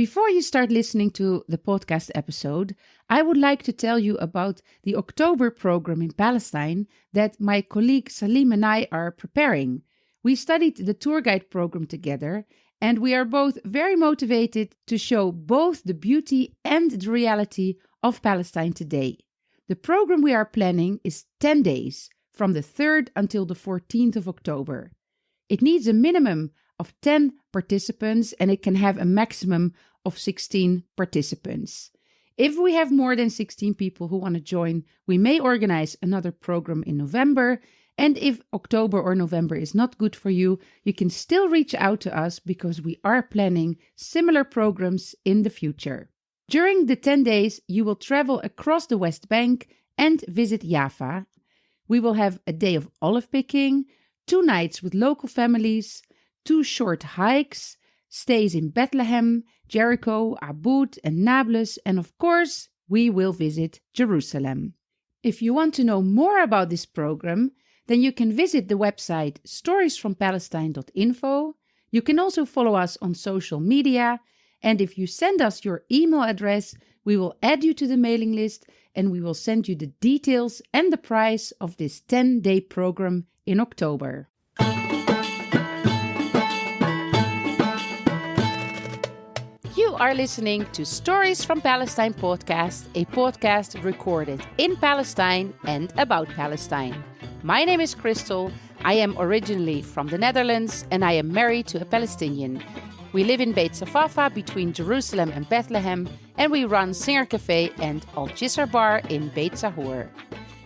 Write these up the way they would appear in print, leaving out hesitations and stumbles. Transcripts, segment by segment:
Before you start listening to the podcast episode, I would like to tell you about the October program in Palestine that my colleague Salim and I are preparing. We studied the tour guide program together, and we are both very motivated to show both the beauty and the reality of Palestine today. The program we are planning is 10 days, from the 3rd until the 14th of October. It needs a minimum of 10 participants and it can have a maximum of 16 participants. If we have more than 16 people who want to join, we may organize another program in November. And if October or November is not good for you, you can still reach out to us because we are planning similar programs in the future. During the 10 days, you will travel across the West Bank and visit Jaffa. We will have a day of olive picking, 2 nights with local families, 2 short hikes, stays in Bethlehem, Jericho, Abud, and Nablus, and of course, we will visit Jerusalem. If you want to know more about this program, then you can visit the website storiesfrompalestine.info. You can also follow us on social media, and if you send us your email address, we will add you to the mailing list and we will send you the details and the price of this 10-day program in October. You are listening to Stories from Palestine podcast, a podcast recorded in Palestine and about Palestine. My name is Crystal. I am originally from the Netherlands and I am married to a Palestinian. We live in Beit Safafa between Jerusalem and Bethlehem, and we run Singer Cafe and Al Jisr Bar in Beit Sahur.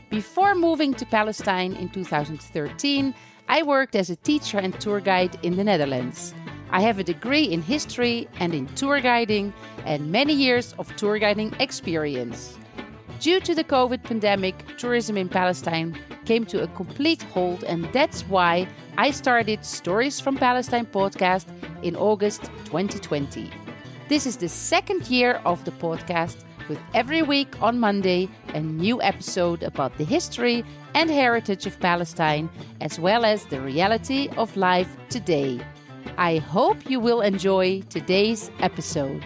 Before moving to Palestine in 2013, I worked as a teacher and tour guide in the Netherlands. I have a degree in history and in tour guiding and many years of tour guiding experience. Due to the COVID pandemic, tourism in Palestine came to a complete halt, and that's why I started Stories from Palestine podcast in August 2020. This is the 2nd year of the podcast, with every week on Monday a new episode about the history and heritage of Palestine, as well as the reality of life today. I hope you will enjoy today's episode.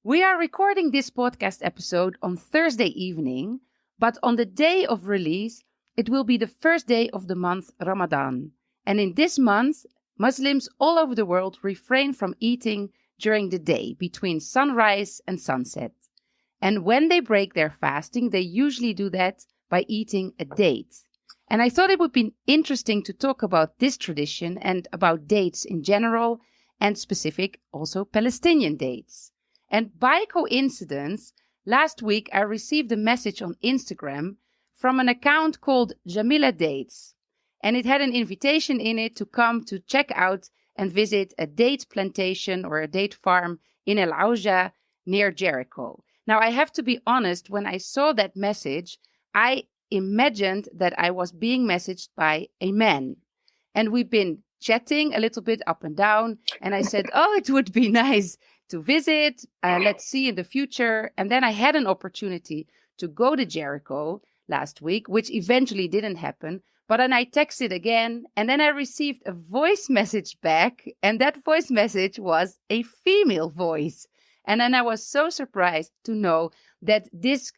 We are recording this podcast episode on Thursday evening, but on the day of release, it will be the first day of the month Ramadan. And in this month, Muslims all over the world refrain from eating during the day between sunrise and sunset. And when they break their fasting, they usually do that by eating a date. And I thought it would be interesting to talk about this tradition and about dates in general, and specific also Palestinian dates. And by coincidence, last week I received a message on Instagram from an account called Jamileh Dates. And it had an invitation in it to come to check out and visit a date plantation or a date farm in El Auja near Jericho. Now, I have to be honest, when I saw that message, I imagined that I was being messaged by a man. And we've been chatting a little bit up and down. And I said, oh, it would be nice to visit. Let's see in the future. And then I had an opportunity to go to Jericho last week, which eventually didn't happen. But then I texted again, and then I received a voice message back, and that voice message was a female voice. And then I was so surprised to know that this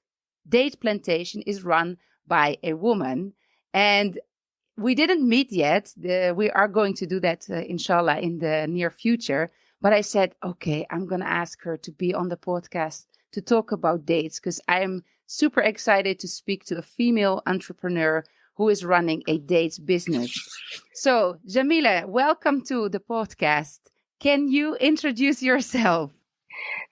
date plantation is run by a woman. And we didn't meet yet. We are going to do that, inshallah, in the near future. But I said, okay, I'm going to ask her to be on the podcast to talk about dates, because I am super excited to speak to a female entrepreneur who is running a dates business. So, Jamileh, welcome to the podcast. Can you introduce yourself?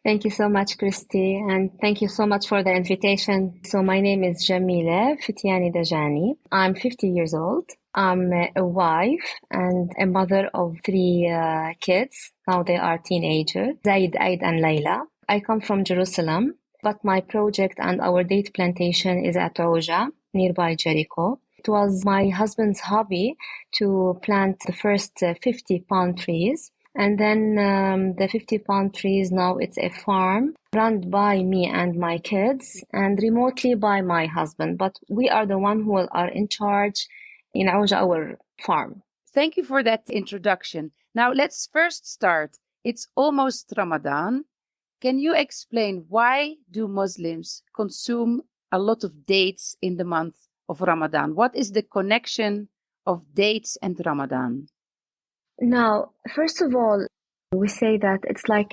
Thank you so much, Christy, and thank you so much for the invitation. So my name is Jamileh Dajani. I'm 50 years old. I'm a wife and a mother of 3 kids. Now they are teenagers, Zaid, Aid, and Layla. I come from Jerusalem, but my project and our date plantation is at Auja, nearby Jericho. It was my husband's hobby to plant the first 50 palm trees. And then the 50 palm trees, now it's a farm run by me and my kids and remotely by my husband. But we are the one who are in charge in Auja, our farm. Thank you for that introduction. Now, let's first start. It's almost Ramadan. Can you explain why do Muslims consume a lot of dates in the month of Ramadan? What is the connection of dates and Ramadan? Now, first of all, we say that it's like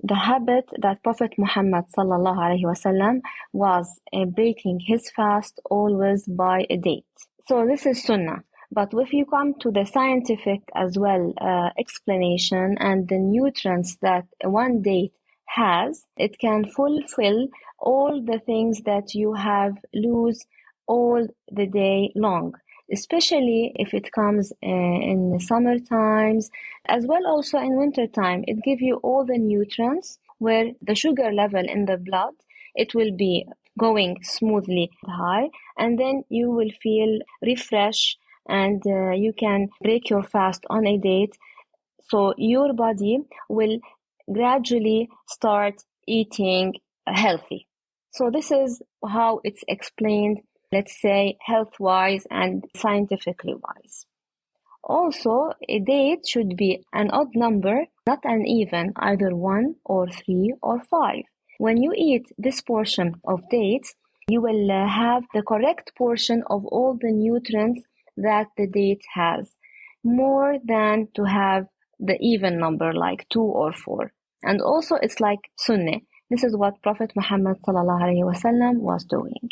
the habit that Prophet Muhammad sallallahu alaihi wasallam was breaking his fast always by a date. So this is sunnah. But if you come to the scientific as well explanation and the nutrients that one date has, it can fulfill all the things that you have lose all the day long, especially if it comes in the summer times, as well also in winter time. It gives you all the nutrients where the sugar level in the blood, it will be going smoothly high, and then you will feel refreshed and you can break your fast on a date. So your body will gradually start eating healthy. So this is how it's explained, let's say, health-wise and scientifically wise. Also, a date should be an odd number, not an even, either 1 or 3 or 5. When you eat this portion of dates, you will have the correct portion of all the nutrients that the date has, more than to have the even number like 2 or 4. And also it's like sunnah. This is what Prophet Muhammad sallallahu alaihi wasallam was doing.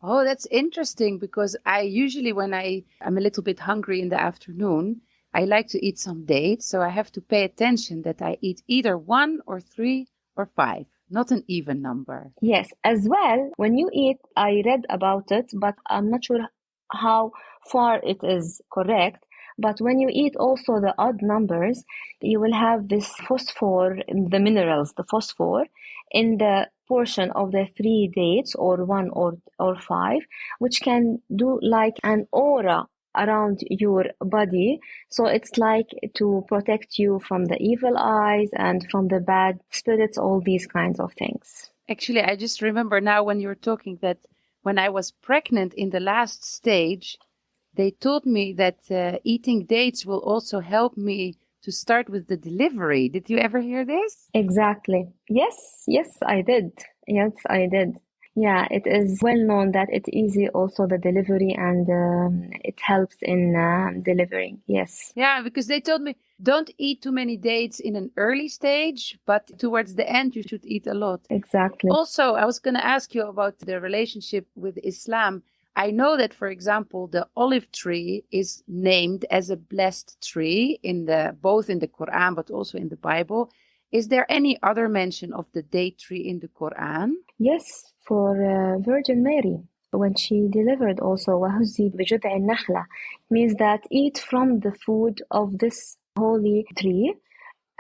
Oh, that's interesting, because I usually, when I'm a little bit hungry in the afternoon, I like to eat some dates. So I have to pay attention that I eat either 1 or 3 or 5, not an even number. Yes, as well, when you eat, I read about it, but I'm not sure how far it is correct. But when you eat also the odd numbers, you will have this phosphor, the minerals, the phosphor, in the portion of the 3 dates, or 1 or 5, which can do like an aura around your body. So it's like to protect you from the evil eyes and from the bad spirits, all these kinds of things. Actually, I just remember now when you were talking that when I was pregnant in the last stage, they told me that eating dates will also help me to start with the delivery. Did you ever hear this? Exactly. Yes, I did. Yes, I did. Yeah, it is well known that it's easy also the delivery, and it helps in delivering. Yes. Yeah, because they told me don't eat too many dates in an early stage, but towards the end you should eat a lot. Exactly. Also, I was going to ask you about the relationship with Islam. I know that, for example, the olive tree is named as a blessed tree both in the Quran but also in the Bible. Is there any other mention of the date tree in the Quran? Yes, for Virgin Mary, when she delivered also وَهُزِّي بِجُذْعِ النَّخْلَةِ, means that eat from the food of this holy tree.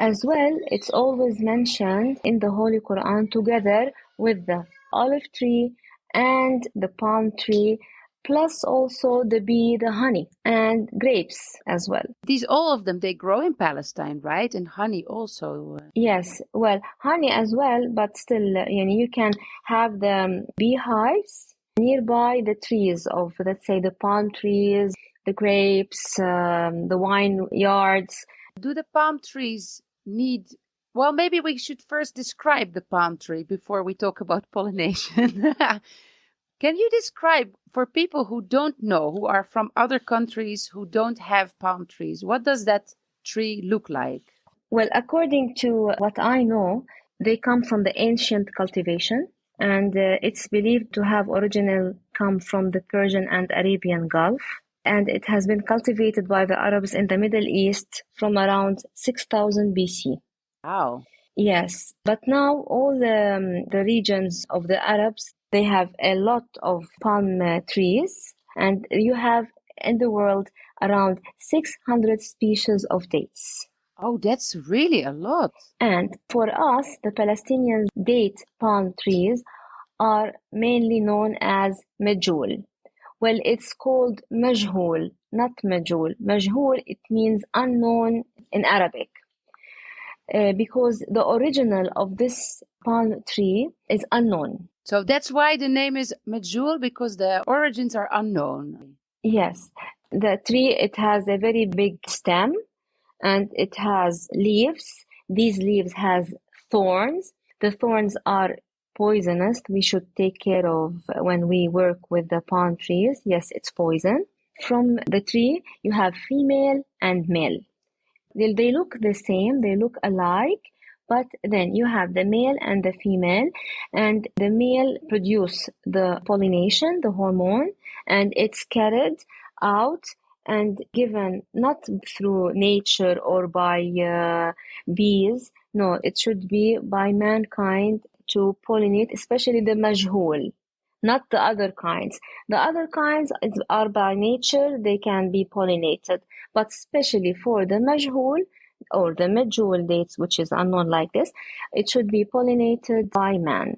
As well, it's always mentioned in the Holy Quran together with the olive tree and the palm tree, plus also the bee, the honey, and grapes as well. All of them, they grow in Palestine, right? And honey also. Yes, well, honey as well, but still, you can have the beehives nearby the trees of, let's say, the palm trees, the grapes, the wine yards. Do the palm trees need... Well, maybe we should first describe the palm tree before we talk about pollination. Can you describe, for people who don't know, who are from other countries who don't have palm trees, what does that tree look like? Well, according to what I know, they come from the ancient cultivation, and it's believed to have come from the Persian and Arabian Gulf. And it has been cultivated by the Arabs in the Middle East from around 6000 BC. Wow. Yes, but now all the regions of the Arabs, they have a lot of palm trees, and you have in the world around 600 species of dates. Oh, that's really a lot. And for us, the Palestinian date palm trees are mainly known as medjoul. Well, it's called medjoul, not medjoul. Medjoul, it means unknown in Arabic. Because the original of this palm tree is unknown. So that's why the name is medjoul, because the origins are unknown. Yes. The tree, it has a very big stem, and it has leaves. These leaves has thorns. The thorns are poisonous. We should take care of when we work with the palm trees. Yes, it's poison. From the tree, you have female and male. They look the same, they look alike, but then you have the male and the female, and the male produce the pollination, the hormone, and it's carried out and given not through nature or by bees. No, it should be by mankind to pollinate, especially the medjoul, not the other kinds. The other kinds are by nature, they can be pollinated, but especially for the medjoul or the medjoul dates, which is unknown like this, it should be pollinated by man.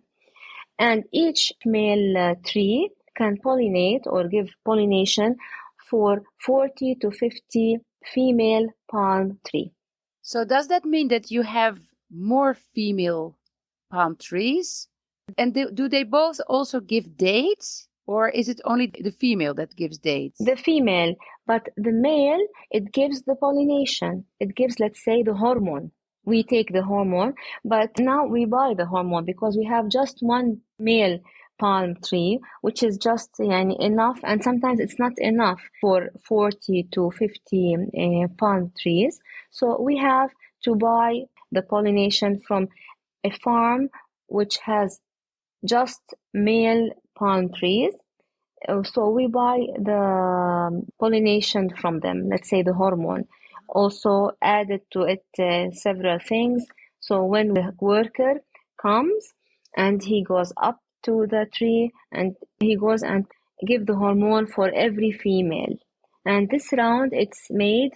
And each male tree can pollinate or give pollination for 40 to 50 female palm tree. So does that mean that you have more female palm trees? And do they both also give dates? Or is it only the female that gives dates? The female, but the male, it gives the pollination. It gives, let's say, the hormone. We take the hormone, but now we buy the hormone because we have just one male palm tree, which is just enough, and sometimes it's not enough for 40 to 50 palm trees. So we have to buy the pollination from a farm which has just male palm trees. So we buy the pollination from them, let's say the hormone. Also added to it several things. So when the worker comes and he goes up to the tree and he goes and give the hormone for every female. And this round, it's made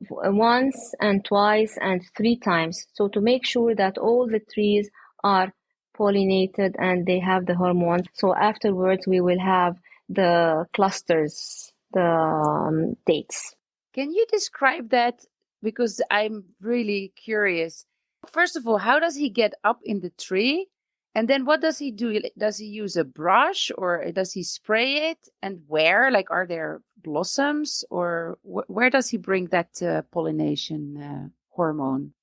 once and twice and 3 times. So to make sure that all the trees are pollinated and they have the hormone. So afterwards, we will have the clusters, the dates. Can you describe that? Because I'm really curious. First of all, how does he get up in the tree? And then what does he do? Does he use a brush or does he spray it? And where? Like, are there blossoms? Or where does he bring that pollination hormone?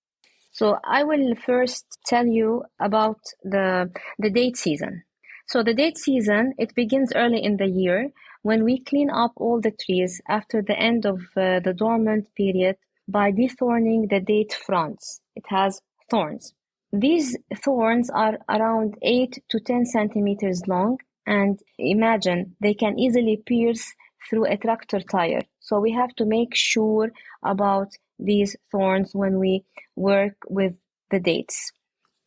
So I will first tell you about the date season. So the date season, it begins early in the year when we clean up all the trees after the end of the dormant period by dethorning the date fronds. It has thorns. These thorns are around 8 to 10 centimeters long, and imagine they can easily pierce through a tractor tire. So we have to make sure about these thorns when we work with the dates.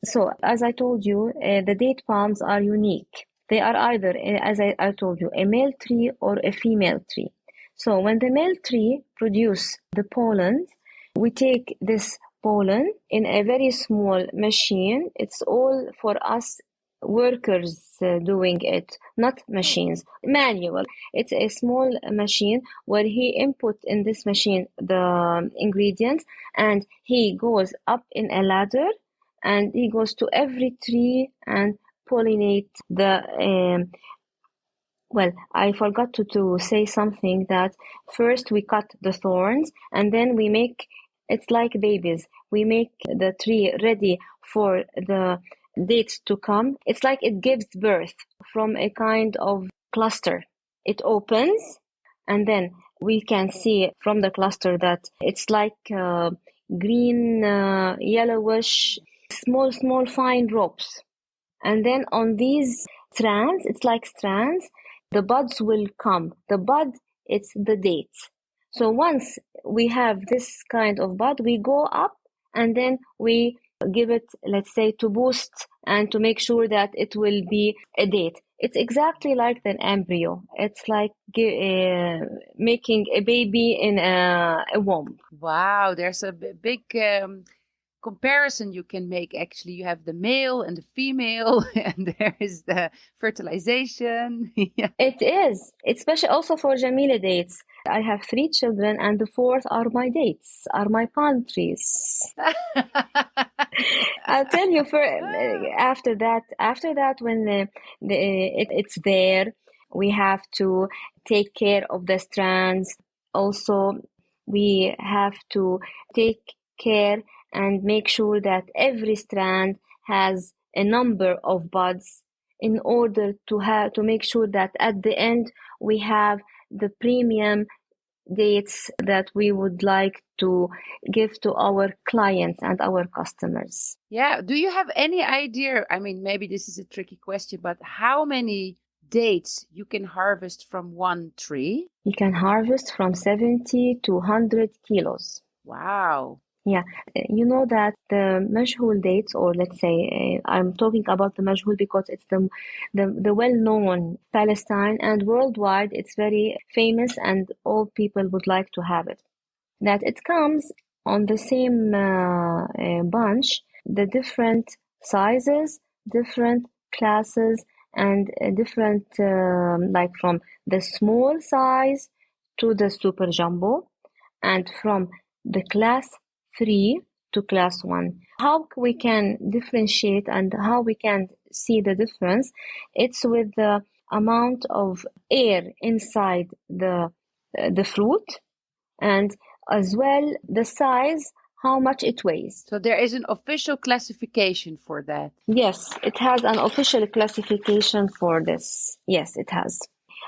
So as I told you, the date palms are unique. They are either, as I told you, a male tree or a female tree. So when the male tree produce the pollen, we take this pollen in a very small machine. It's all for us workers doing it, not machines, manual. It's a small machine where he input in this machine the ingredients and he goes up in a ladder and he goes to every tree and pollinate the well, I forgot to say something that first we cut the thorns and then we make, it's like babies. We make the tree ready for the dates to come. It's like it gives birth from a kind of cluster. It opens and then we can see from the cluster that it's like green, yellowish, small, fine ropes. And then on these strands, it's like strands, the buds will come. The bud, it's the dates. So once we have this kind of bud, we go up and then we give it, let's say, to boost and to make sure that it will be a date. It's exactly like an embryo. It's like making a baby in a womb. Wow, there's a big comparison you can make. Actually, you have the male and the female and there is the fertilization. Yeah. It is, especially also for Jamileh dates. I have 3 children and the 4th are my dates, are my palm trees. I'll tell you after that when it's there, we have to take care of the strands. Also, we have to take care and make sure that every strand has a number of buds in order to make sure that at the end we have the premium dates that we would like to give to our clients and our customers. Yeah. Do you have any idea? I mean, maybe this is a tricky question, but how many dates you can harvest from one tree? You can harvest from 70 to 100 kilos. Wow. Yeah, you know that the medjoul dates, or let's say, I'm talking about the medjoul because it's the well-known Palestine, and worldwide it's very famous and all people would like to have it. That it comes on the same bunch, the different sizes, different classes, and different, like from the small size to the super jumbo, and from the class 3 to class 1. How we can differentiate and how we can see the difference? It's with the amount of air inside the fruit, and as well the size, how much it weighs. So there is an official classification for that. Yes, it has an official classification for this. Yes, it has.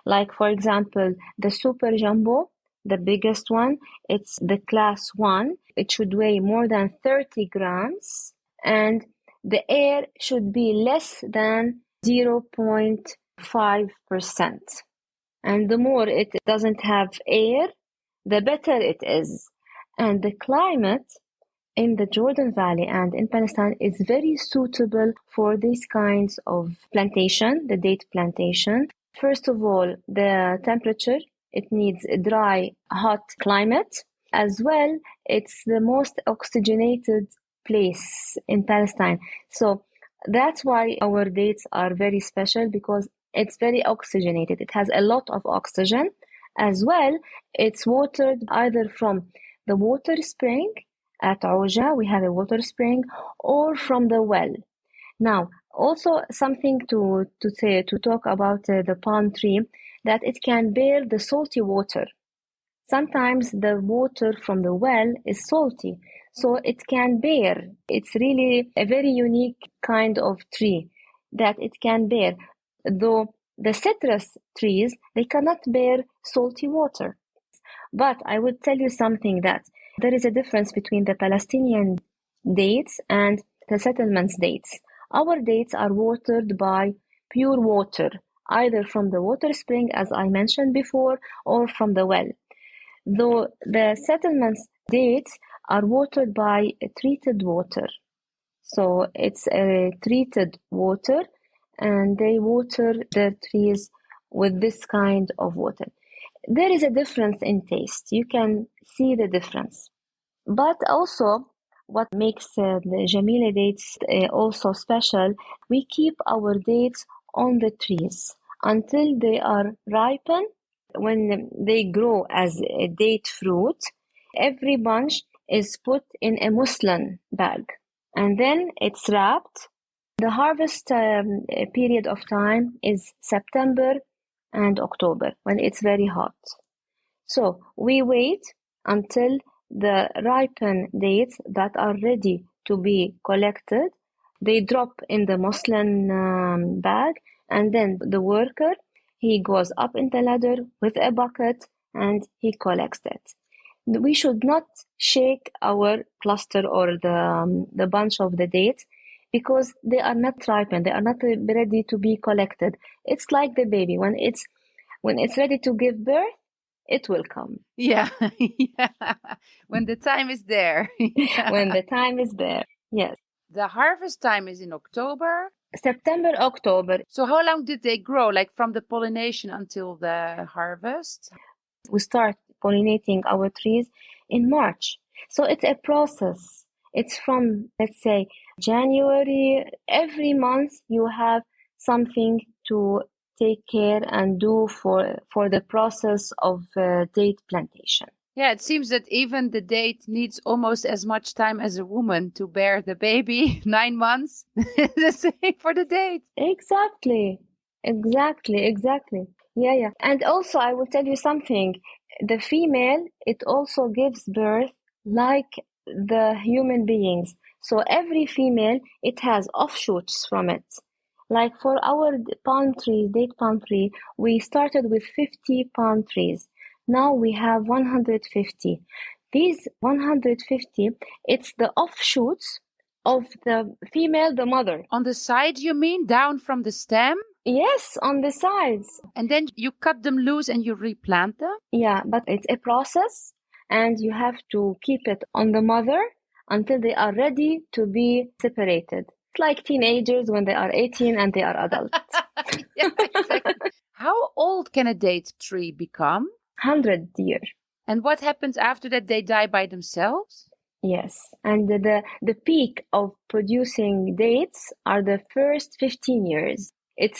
Like, for example, the super jumbo, the biggest one, it's the class 1. It should weigh more than 30 grams, and the air should be less than 0.5%. And the more it doesn't have air, the better it is. And the climate in the Jordan Valley and in Palestine is very suitable for these kinds of plantation, the date plantation. First of all, the temperature, it needs a dry, hot climate. As well, it's the most oxygenated place in Palestine. So that's why our dates are very special, because it's very oxygenated. It has a lot of oxygen. As well, it's watered either from the water spring at Auja, we have a water spring, or from the well. Now, also something to talk about the palm tree, that it can bear the salty water. Sometimes the water from the well is salty, so it can bear. It's really a very unique kind of tree that it can bear. Though the citrus trees, they cannot bear salty water. But I would tell you something, that there is a difference between the Palestinian dates and the settlements dates. Our dates are watered by pure water, either from the water spring, as I mentioned before, or from the well. Though the settlements dates are watered by treated water. So it's a treated water, and they water their trees with this kind of water. There is a difference in taste. You can see the difference. But also, what makes the Jamileh dates also special, we keep our dates on the trees until they are ripened. When they grow as a date fruit, every bunch is put in a muslin bag, and then it's wrapped. The harvest period of time is September and October, when it's very hot. So we wait until the ripened dates that are ready to be collected, they drop in the muslin bag, and then the worker, he goes up in the ladder with a bucket and he collects it. We should not shake our cluster or the bunch of the dates, because they are not ripened, they are not ready to be collected. It's like the baby, when it's ready to give birth, it will come. Yeah. Yeah. When the time is there. Yeah. When the time is there, yes. The harvest time is in October. September, October. So how long did they grow, like from the pollination until the harvest? We start pollinating our trees in March. So it's a process. It's from, let's say, January. Every month you have something to take care and do for the process of date plantation. Yeah, it seems that even the date needs almost as much time as a woman to bear the baby, 9 months. The same for the date. Exactly. Yeah. And also, I will tell you something. the female, it also gives birth like the human beings. So every female, it has offshoots from it. Like for our palm trees, date palm tree, we started with 50 palm trees. Now we have 150. These 150, it's the offshoots of the female, the mother. On the side, you mean, down from the stem? Yes, on the sides. And then you cut them loose and you replant them? Yeah, but it's a process, and you have to keep it on the mother until they are ready to be separated. It's like teenagers when they are 18 and they are adults. Yeah, exactly. How old can a date tree become? 100 years. And what happens after that? They die by themselves? Yes, and the peak of producing dates are the first 15 years. It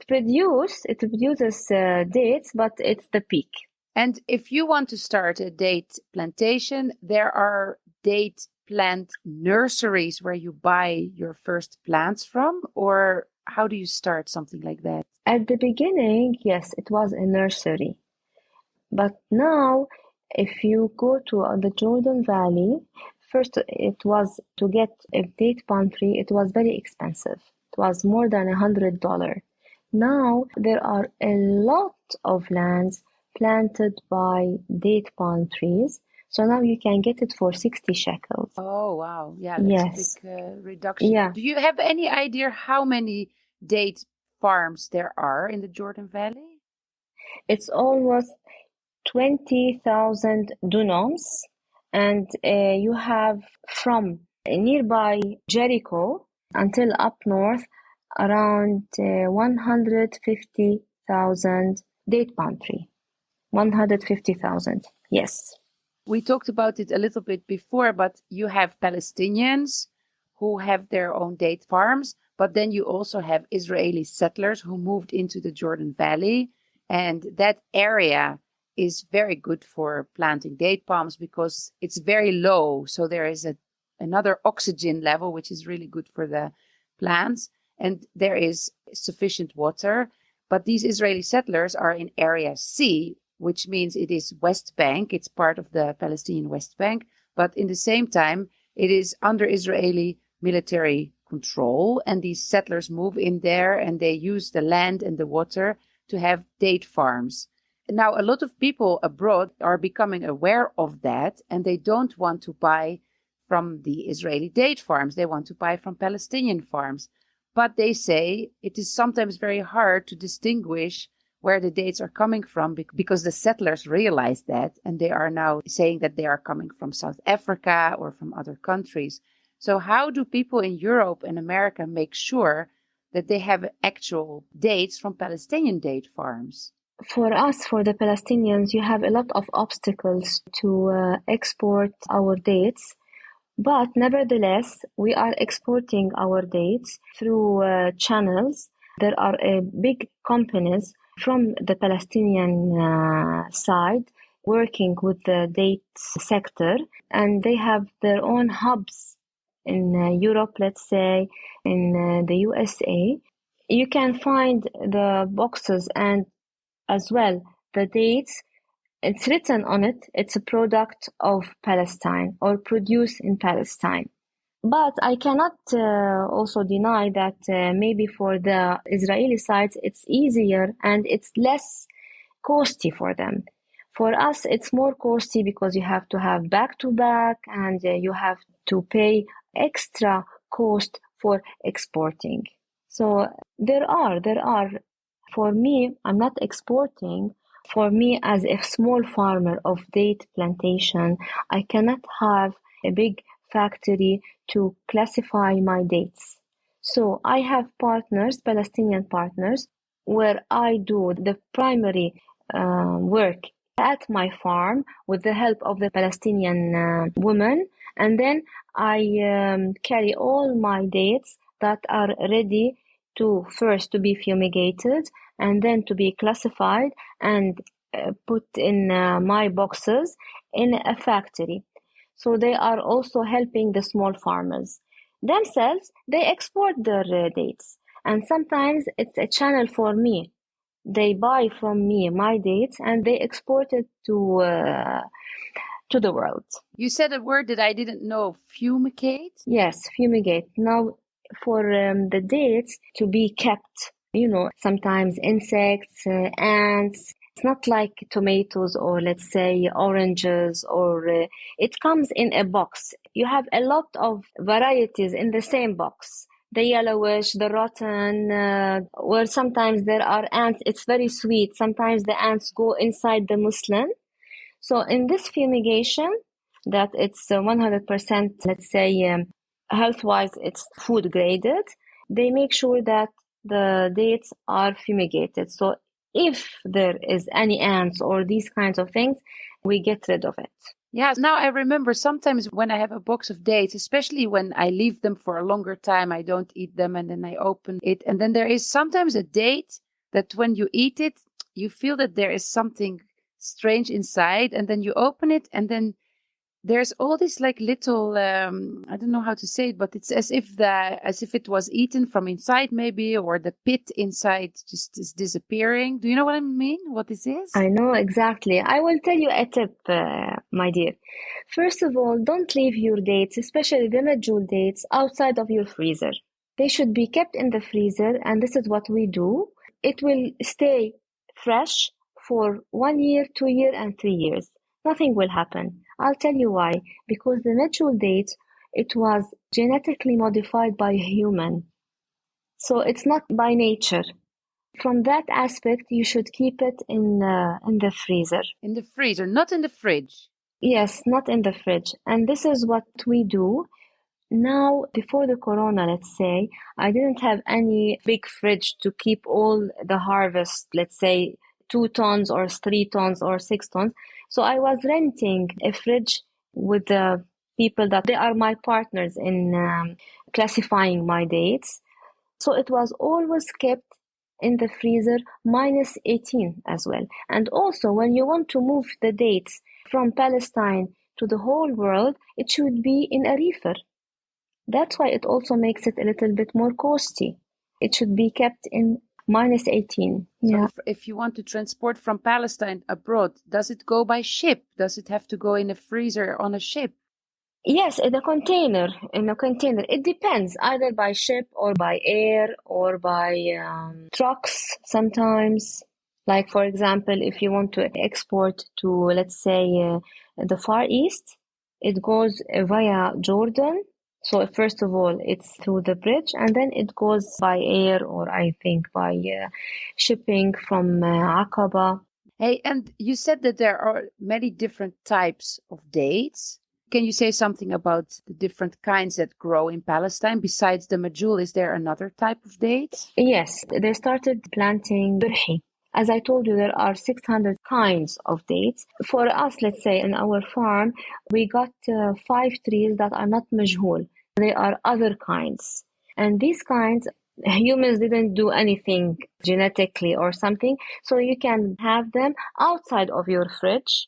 produces dates, but it's the peak. And if you want to start a date plantation, there are date plant nurseries where you buy your first plants from, or how do you start something like that? At the beginning, yes, it was a nursery. But now, if you go to the Jordan Valley, first it was to get a date palm tree, it was very expensive. It was more than $100. Now there are a lot of lands planted by date palm trees. So now you can get it for 60 shekels. Oh, wow. Yeah, that's Yes. a big reduction. Yeah. Do you have any idea how many date farms there are in the Jordan Valley? It's almost 20,000 dunams, and you have from nearby Jericho until up north around 150,000 date palm tree. 150,000, yes. We talked about it a little bit before, but you have Palestinians who have their own date farms, but then you also have Israeli settlers who moved into the Jordan Valley, and that area is very good for planting date palms because it's very low. So there is another oxygen level, which is really good for the plants. And there is sufficient water. But these Israeli settlers are in Area C, which means it is West Bank. It's part of the Palestinian West Bank. But in the same time, it is under Israeli military control. And these settlers move in there and they use the land and the water to have date farms. Now, a lot of people abroad are becoming aware of that, and they don't want to buy from the Israeli date farms. They want to buy from Palestinian farms. But they say it is sometimes very hard to distinguish where the dates are coming from because the settlers realize that, and they are now saying that they are coming from South Africa or from other countries. So how do people in Europe and America make sure that they have actual dates from Palestinian date farms? For us, for the Palestinians, you have a lot of obstacles to export our dates. But nevertheless, we are exporting our dates through channels. There are big companies from the Palestinian side working with the date sector, and they have their own hubs in Europe, let's say, in the USA. You can find the boxes and as well the dates. It's written on it, it's a product of Palestine or produced in Palestine. But I cannot also deny that maybe for the Israeli sides, it's easier and it's less costly for them. For us, it's more costly because you have to have back-to-back and you have to pay extra cost for exporting. So there are. For me, I'm not exporting. For me, as a small farmer of date plantation, I cannot have a big factory to classify my dates. So I have partners, Palestinian partners, where I do the primary work at my farm with the help of the Palestinian women, and then I carry all my dates that are ready to first to be fumigated and then to be classified and put in my boxes in a factory. So they are also helping the small farmers. Themselves, they export their dates. And sometimes it's a channel for me They buy from me my dates and they export it to the world. You said a word that I didn't know, fumigate? Yes, fumigate. Now, for the dates to be kept, sometimes insects, ants. It's not like tomatoes or let's say oranges or it comes in a box. You have a lot of varieties in the same box. The yellowish, the rotten, or sometimes there are ants. It's very sweet. Sometimes the ants go inside the muslin. So in this fumigation, that it's 100%, let's say, health-wise, it's food graded, they make sure that the dates are fumigated. So if there is any ants or these kinds of things, we get rid of it. Yeah, now I remember sometimes when I have a box of dates, especially when I leave them for a longer time, I don't eat them and then I open it. And then there is sometimes a date that when you eat it, you feel that there is something strange inside. And then you open it and then there's all these like little, I don't know how to say it, but it's as if it was eaten from inside maybe, or the pit inside just is disappearing. Do you know what I mean? What this is? I know exactly. I will tell you a tip, my dear. First of all, don't leave your dates, especially the medjoul dates, outside of your freezer. They should be kept in the freezer, and this is what we do. It will stay fresh for 1 year, 2 years, and 3 years. Nothing will happen. I'll tell you why. Because the medjoul date, it was genetically modified by a human. So it's not by nature. From that aspect, you should keep it in the freezer. In the freezer, not in the fridge. Yes, not in the fridge. And this is what we do. Now, before the corona, let's say, I didn't have any big fridge to keep all the harvest, let's say 2 tons or 3 tons or 6 tons. So I was renting a fridge with the people that they are my partners in classifying my dates. So it was always kept in the freezer minus 18 as well. And also, when you want to move the dates from Palestine to the whole world, it should be in a reefer. That's why it also makes it a little bit more costly. It should be kept in minus 18. So if you want to transport from Palestine abroad, does it go by ship? Does it have to go in a freezer on a ship? Yes, in a container. It depends, either by ship or by air or by trucks sometimes. Like, for example, if you want to export to, let's say, the Far East, it goes via Jordan. So first of all, it's through the bridge, and then it goes by air or I think by shipping from Aqaba. Hey, and you said that there are many different types of dates. Can you say something about the different kinds that grow in Palestine? Besides the medjoul, is there another type of dates? Yes, they started planting birhi. As I told you, there are 600 kinds of dates. For us, let's say in our farm, we got 5 trees that are not medjoul. They are other kinds. And these kinds, humans didn't do anything genetically or something. So you can have them outside of your fridge.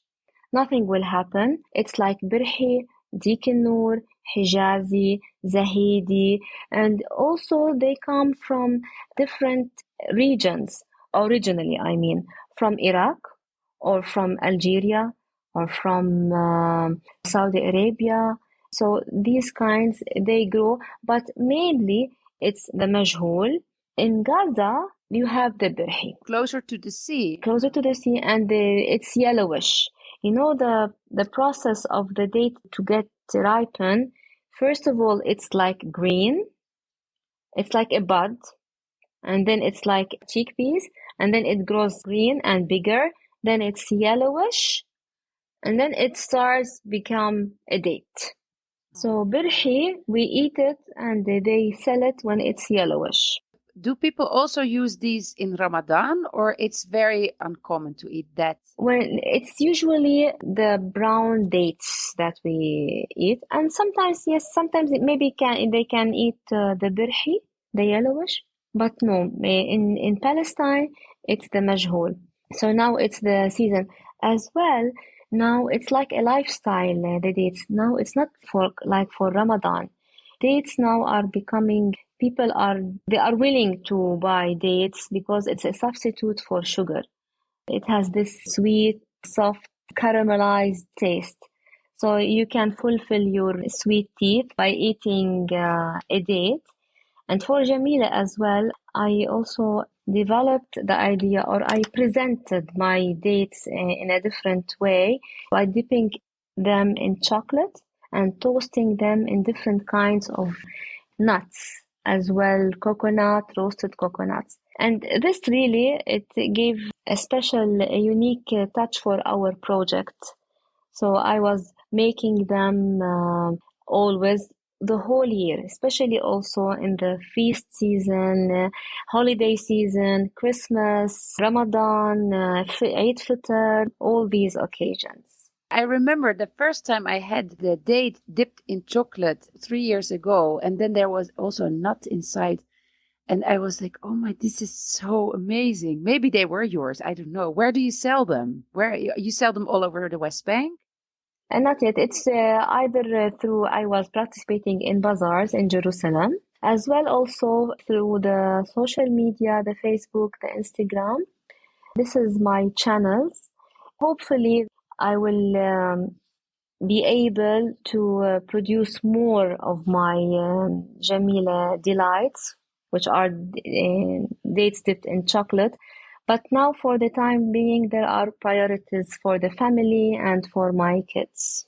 Nothing will happen. It's like birhi, dikinur, hijazi, zahidi. And also they come from different regions. Originally, I mean, from Iraq or from Algeria or from Saudi Arabia. So these kinds, they grow, but mainly it's the medjoul. In Gaza, you have the birhi. Closer to the sea. Closer to the sea, and it's yellowish. You know, the process of the date to get ripen, first of all, it's like green. It's like a bud. And then it's like chickpeas, and then it grows green and bigger, then it's yellowish, and then it starts become a date. So birhi, we eat it and they sell it when it's yellowish. Do people also use these in Ramadan, or it's very uncommon to eat that? When it's usually the brown dates that we eat, and sometimes yes, sometimes they can eat the birhi, the yellowish. But no, in Palestine, it's the medjoul. So now it's the season as well. Now it's like a lifestyle, the dates. Now it's not for Ramadan. Dates now are becoming, they are willing to buy dates because it's a substitute for sugar. It has this sweet, soft, caramelized taste. So you can fulfill your sweet teeth by eating a date. And for Jamila as well, I also developed the idea, or I presented my dates in a different way by dipping them in chocolate and toasting them in different kinds of nuts as well, roasted coconuts. And this really, it gave a unique touch for our project. So I was making them always the whole year, especially also in the feast season, holiday season, Christmas, Ramadan, Eid Fitr, all these occasions. I remember the first time I had the date dipped in chocolate 3 years ago, and then there was also a nut inside. And I was like, oh my, this is so amazing. Maybe they were yours. I don't know. Where do you sell them? Where you sell them all over the West Bank? And not yet. It's either through, I was participating in bazaars in Jerusalem, as well also through the social media, the Facebook, the Instagram. This is my channels. Hopefully, I will be able to produce more of my Jamileh delights, which are dates dipped in chocolate. But now, for the time being, there are priorities for the family and for my kids.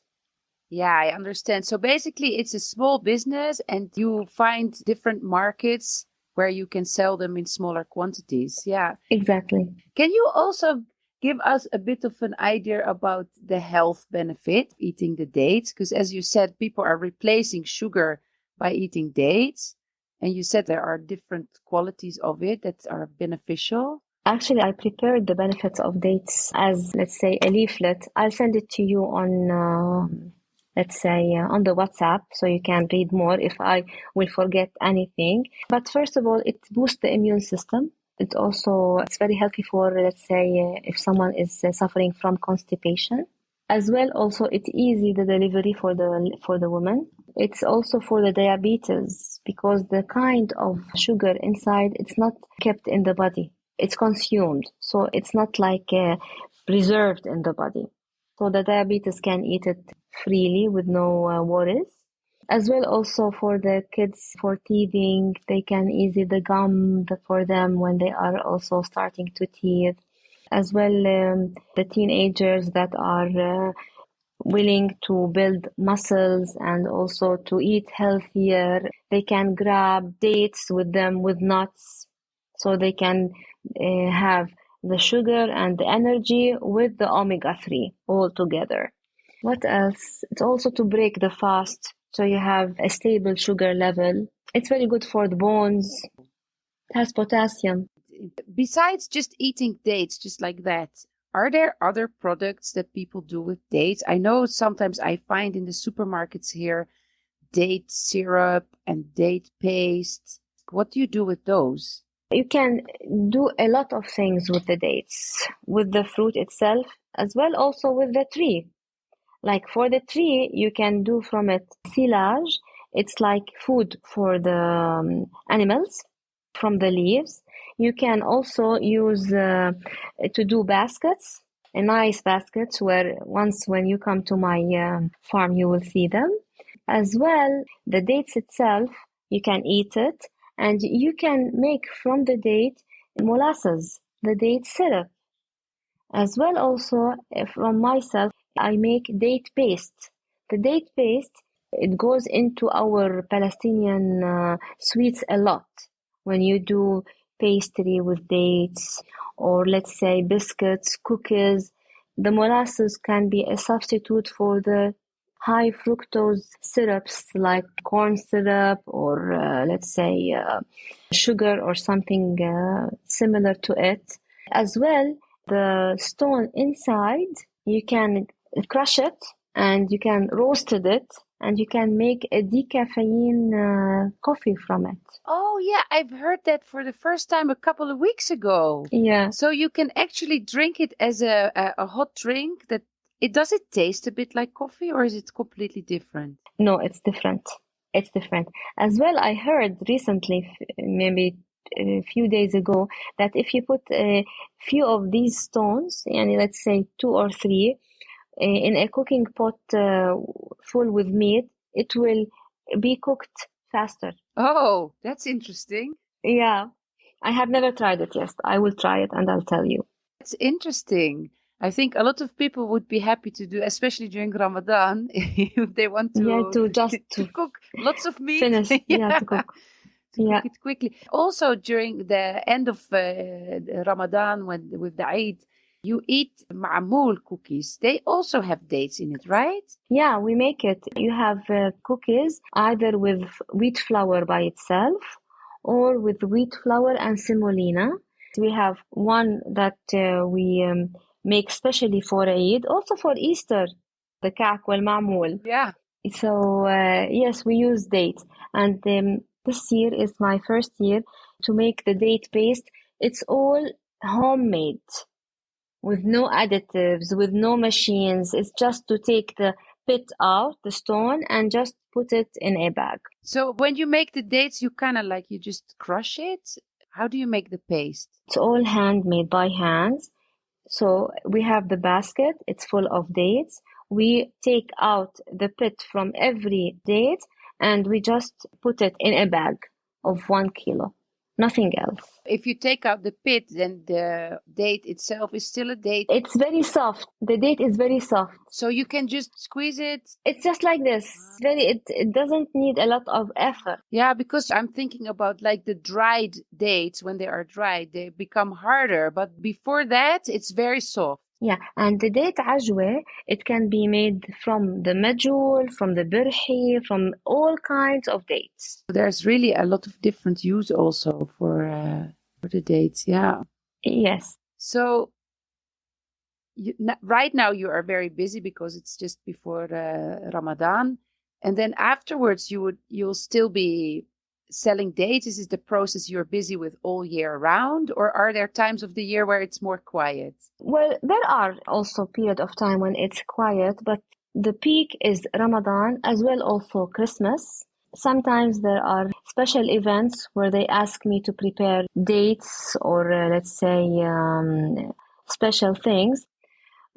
Yeah, I understand. So basically, it's a small business and you find different markets where you can sell them in smaller quantities. Yeah. Exactly. Can you also give us a bit of an idea about the health benefit of eating the dates? Because as you said, people are replacing sugar by eating dates. And you said there are different qualities of it that are beneficial. Actually, I prepared the benefits of dates as, let's say, a leaflet. I'll send it to you on, let's say, on the WhatsApp, so you can read more if I will forget anything. But first of all, it boosts the immune system. It's very healthy for, let's say, if someone is suffering from constipation. As well, also, it's easy, the delivery for the woman. It's also for the diabetes, because the kind of sugar inside, it's not kept in the body. It's consumed, so it's not like preserved in the body. So the diabetes can eat it freely with no worries. As well, also for the kids, for teething, they can easy the gum for them when they are also starting to teeth. As well, the teenagers that are willing to build muscles and also to eat healthier, they can grab dates with them with nuts, so they can have the sugar and the energy with the omega-3 all together. What else? It's also to break the fast, so you have a stable sugar level. It's very good for the bones. It has potassium. Besides just eating dates just like that, are there other products that people do with dates? I know sometimes I find in the supermarkets here date syrup and date paste. What do you do with those? You can do a lot of things with the dates, with the fruit itself, as well also with the tree. Like for the tree, you can do from it silage. It's like food for the animals from the leaves. You can also use to do baskets, a nice baskets where once when you come to my farm, you will see them. As well, the dates itself, you can eat it, and you can make from the date molasses, the date syrup. As well, also from myself, I make date paste. The date paste, it goes into our Palestinian sweets a lot. When you do pastry with dates, or let's say biscuits, cookies, the molasses can be a substitute for the high fructose syrups like corn syrup or let's say sugar or something similar to it. As well, the stone inside, you can crush it and you can roast it and you can make a decaffeine coffee from it. Oh, yeah, I've heard that for the first time a couple of weeks ago. Yeah. So you can actually drink it as a hot drink. Does it taste a bit like coffee or is it completely different? No, it's different. It's different. As well, I heard recently, maybe a few days ago, that if you put a few of these stones, and let's say two or three, in a cooking pot full with meat, it will be cooked faster. Oh, that's interesting. Yeah, I have never tried it yet. I will try it and I'll tell you. It's interesting. I think a lot of people would be happy to do, especially during Ramadan, if they want Yeah, to to just to to cook lots of meat. finish. Yeah, to cook. To Yeah, cook it quickly. Also, during the end of Ramadan, when with the Eid, you eat ma'moul cookies. They also have dates in it, right? yeah, we make it. You have cookies either with wheat flour by itself or with wheat flour and semolina. We have one that we make specially for Eid, also for Easter, the ka'k wal ma'moul. Yeah. So yes, we use dates, and this year is my first year to make the date paste. It's all homemade with no additives, with no machines. It's just to take the pit out, the stone, and just put it in a bag. So when you make the dates, you kind of like you just crush it. How do you make the paste? It's all handmade by hands. So we have the basket, it's full of dates. We take out the pit from every date and we just put it in a bag of 1 kilo, nothing else. If you take out the pit, then the date itself is still a date. It's very soft. The date is very soft. So you can just squeeze it. It's just like this. It doesn't need a lot of effort. Yeah, because I'm thinking about like the dried dates. When they are dried, they become harder. But before that, it's very soft. Yeah, and the date ajwa, it can be made from the medjoul, from the birhi, from all kinds of dates. There's really a lot of different use also for the dates. Yeah. Yes. So right now you are very busy because it's just before Ramadan, and then afterwards you'll still be selling dates. Is the process you're busy with all year round, or are there times of the year where it's more quiet? Well, there are also period of time when it's quiet, but the peak is Ramadan, as well also Christmas. Sometimes there are special events where they ask me to prepare dates or let's say special things.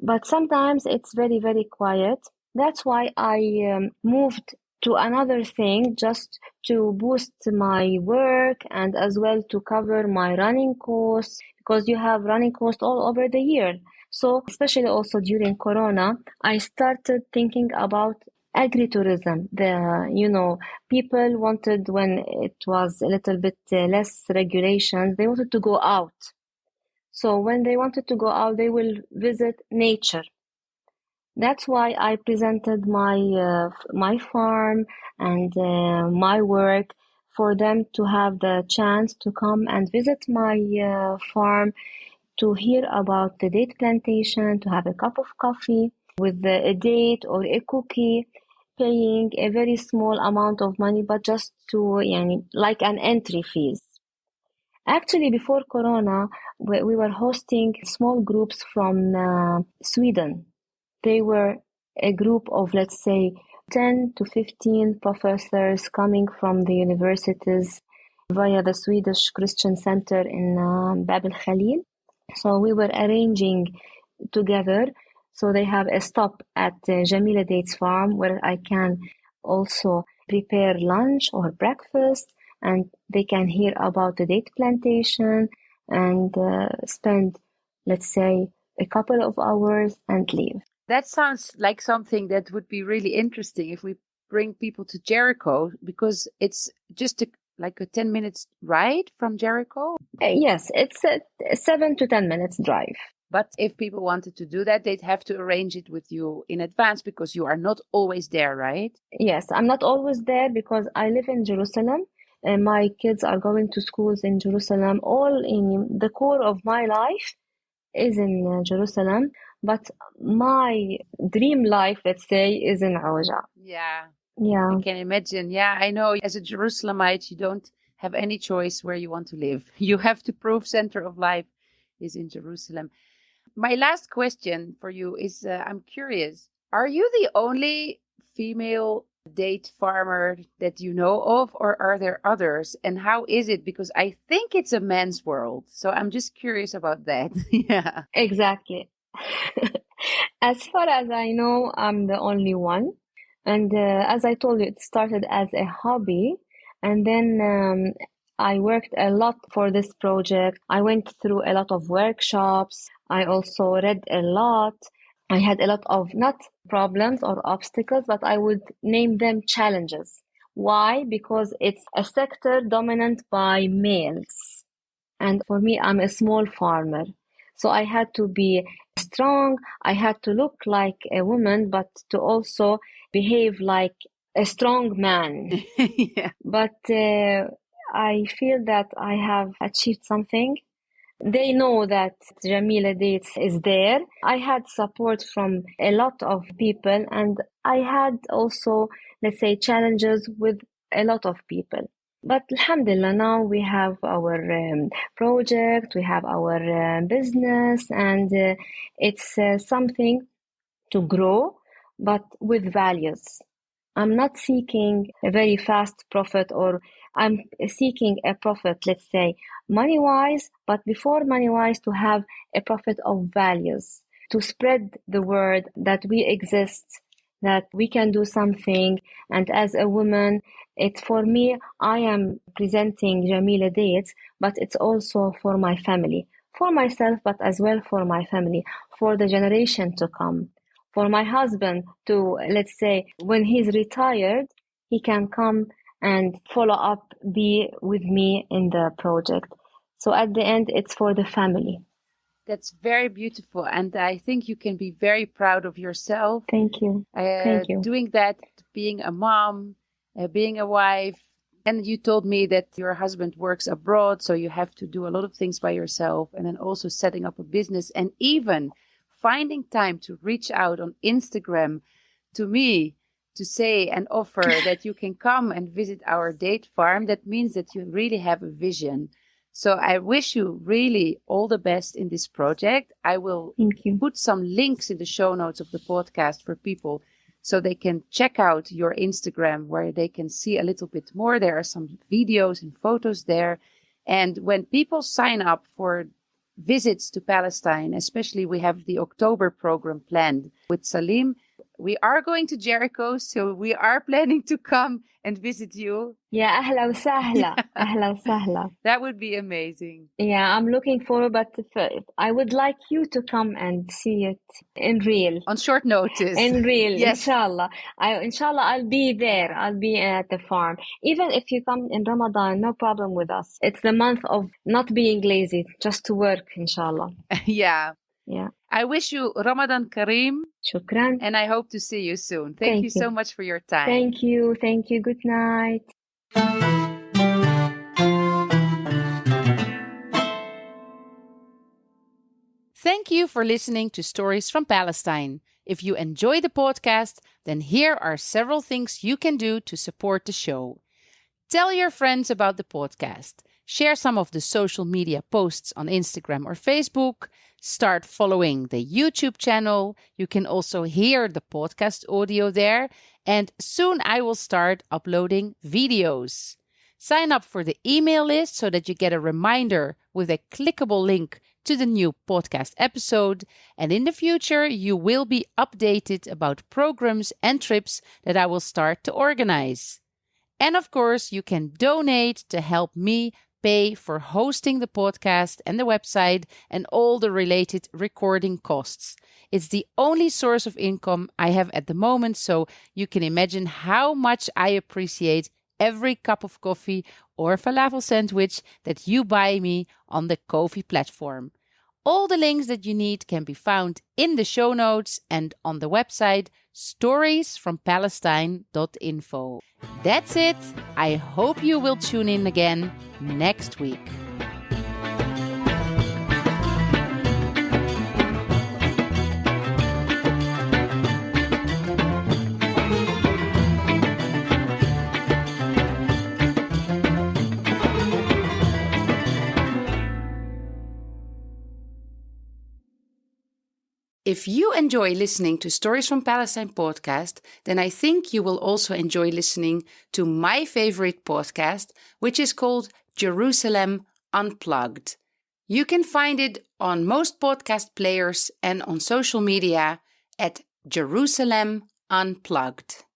But sometimes it's very, very quiet. That's why I moved to another thing just to boost my work and as well to cover my running costs, because you have running costs all over the year. So especially also during Corona, I started thinking about agritourism. People wanted, when it was a little bit less regulations, they wanted to go out. So when they wanted to go out, they will visit nature. That's why I presented my farm and my work for them to have the chance to come and visit my farm, to hear about the date plantation, to have a cup of coffee with a date or a cookie, paying a very small amount of money, but just to, like an entry fees. Actually, before Corona, we were hosting small groups from Sweden. They were a group of, let's say, 10 to 15 professors coming from the universities via the Swedish Christian Center in Bab el Khalil. So we were arranging together. So they have a stop at Jamileh Dates Farm where I can also prepare lunch or breakfast, and they can hear about the date plantation and spend, let's say, a couple of hours and leave. That sounds like something that would be really interesting if we bring people to Jericho, because it's just like a 10 minutes ride from Jericho. Yes, it's a 7 to 10 minutes drive. But if people wanted to do that, they'd have to arrange it with you in advance because you are not always there, right? Yes, I'm not always there because I live in Jerusalem and my kids are going to schools in Jerusalem. All in the core of my life is in Jerusalem, but my dream life, let's say, is in Awaja. Yeah. Yeah. I can imagine. Yeah, I know. As a Jerusalemite, you don't have any choice where you want to live. You have to prove center of life is in Jerusalem. My last question for you is, I'm curious, are you the only female date farmer that you know of, or are there others? And how is it? Because I think it's a man's world. So I'm just curious about that. Yeah. Exactly. As far as I know, I'm the only one. And as I told you, it started as a hobby. And then I worked a lot for this project. I went through a lot of workshops. I also read a lot. I had a lot of not problems or obstacles, but I would name them challenges. Why? Because it's a sector dominant by males. And for me, I'm a small farmer. So I had to be strong. I had to look like a woman, but to also behave like a strong man. Yeah. But I feel that I have achieved something. They know that Jamileh Dates is there. I had support from a lot of people, and I had also, let's say, challenges with a lot of people. But Alhamdulillah, now we have our project, we have our business, and it's something to grow, but with values. I'm not seeking a very fast profit, or I'm seeking a profit, let's say, money wise, but before money wise, to have a profit of values, to spread the word that we exist, that we can do something. And as a woman, it's for me, I am presenting Jamileh Dates, but it's also for my family, for myself, but as well for my family, for the generation to come. For my husband to, let's say, when he's retired, he can come and follow up, be with me in the project. So at the end, it's for the family. That's very beautiful. And I think you can be very proud of yourself. Thank you. Thank you. Doing that, being a mom, being a wife. And you told me that your husband works abroad, so you have to do a lot of things by yourself. And then also setting up a business, and even finding time to reach out on Instagram to me to say and offer that you can come and visit our date farm. That means that you really have a vision. So I wish you really all the best in this project. I will put some links in the show notes of the podcast for people so they can check out your Instagram, where they can see a little bit more. There are some videos and photos there. And when people sign up for visits to Palestine, especially we have the October program planned with Salim. We are going to Jericho, so we are planning to come and visit you. Yeah, ahla wa sahla. Ahla wa sahla. That would be amazing. Yeah, I'm looking forward, but I would like you to come and see it in real. On short notice. In real, yes. inshallah. Inshallah, I'll be there. I'll be at the farm. Even if you come in Ramadan, no problem with us. It's the month of not being lazy, just to work, inshallah. Yeah. Yeah. I wish you Ramadan Kareem. Shukran. And I hope to see you soon. Thank you so much for your time. Thank you. Thank you. Good night. Thank you for listening to Stories from Palestine. If you enjoy the podcast, then here are several things you can do to support the show. Tell your friends about the podcast. Share some of the social media posts on Instagram or Facebook. Start following the YouTube channel. You can also hear the podcast audio there. And soon I will start uploading videos. Sign up for the email list so that you get a reminder with a clickable link to the new podcast episode. And in the future, you will be updated about programs and trips that I will start to organize. And of course, you can donate to help me pay for hosting the podcast and the website and all the related recording costs. It's the only source of income I have at the moment, so you can imagine how much I appreciate every cup of coffee or falafel sandwich that you buy me on the Ko-fi platform. All the links that you need can be found in the show notes and on the website storiesfrompalestine.info. That's it. I hope you will tune in again next week. If you enjoy listening to Stories from Palestine podcast, then I think you will also enjoy listening to my favorite podcast, which is called Jerusalem Unplugged. You can find it on most podcast players and on social media at Jerusalem Unplugged.